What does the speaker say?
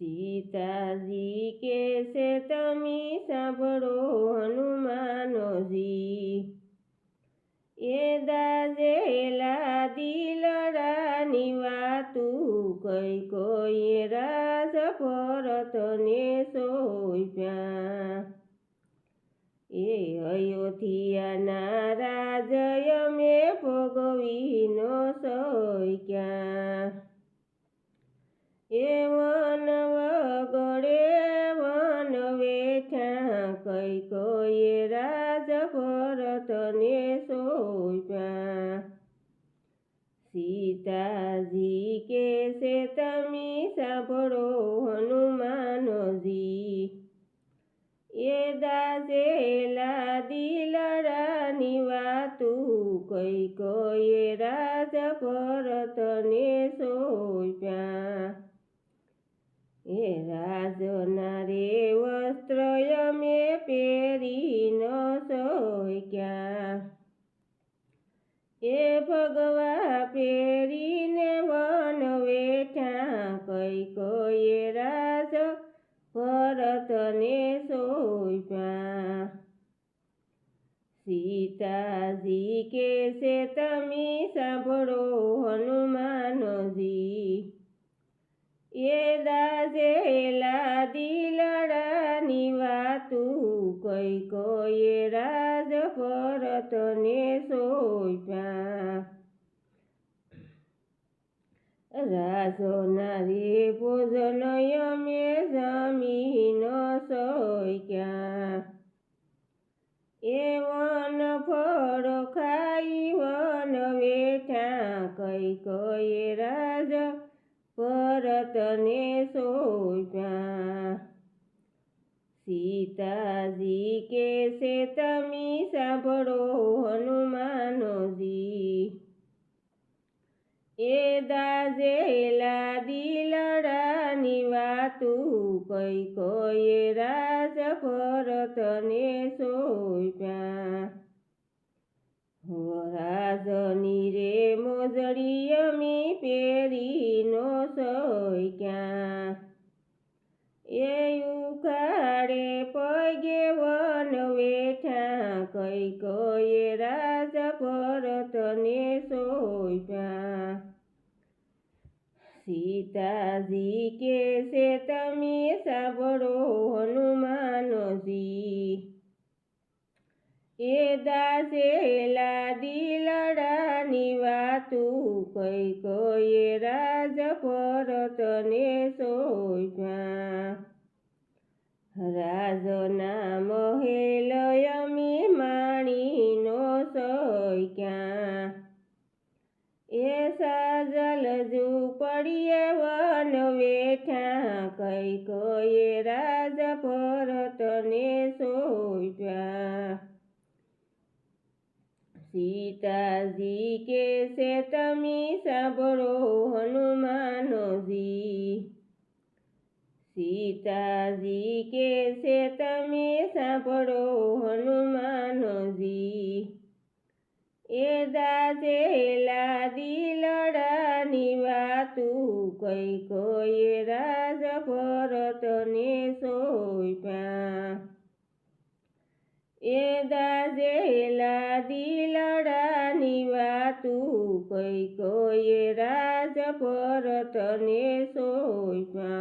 सीताजी कैसे तमी सांभळो हनुमानजी। ये दाजेला दिलडानी वातु कई कोई राज भरतने सोप्या। ये अयोध्याना राजय में भोगवीनो सोक्या। ये वन वगड़े वन वेठा कई कोई राज भरतने सोप्या। सीताजी कैसे तमी सांभळो हनुमानजी। ये दाजेला दिलडानी वातु कई कोई राज भरतने सोप्या। ये राजना रे वस्त्र यमे पेरी न सोक्या। ये भगवा पेरीने वन वेठा कई कोई राज भरतने सोप्या। सीताजी कैसे तमी सांभळो हनुमानजी। ये दाजेला दिलडानी वातु कई कोई राज भरतने सोप्या। राजना रे भोजन यमे जमीन सोक्या। ये वन फळ खाई वन वेठा कई कोई राज भरतने सोप्या। सीताजी कैसे तमी सांभळो हनुमानजी। ये दाजेला दिलडानी वातु कई कोई राज भरतने सोप्या। हो राजनी रे मोजड़ी यमी पेरी नो सोक्या। ये उखाड़े पगे वन वेठा कई कोई राज भरतने सोप्या। सीताजी कैसे तमी सांभळो हनुमानजी। ये दाजेला दिलडानी वातु कई कोई राज भरतने सोप्या। राजना महेल यमी माणी नो सोक्या। ये साजल झूपड़िए वन वेठा कई कोई राज भरतने सोप्या। सीताजी कैसे तमी सांभळो हनुमानजी। सीताजी कैसे तमी सांभळो हनुमानजी। ये दाजेला दिलडानी वातु कई कोई राज भरतने सोप्या। ये दाजेला दिलडानी वातु कई कोई राज भरतने सोप्या।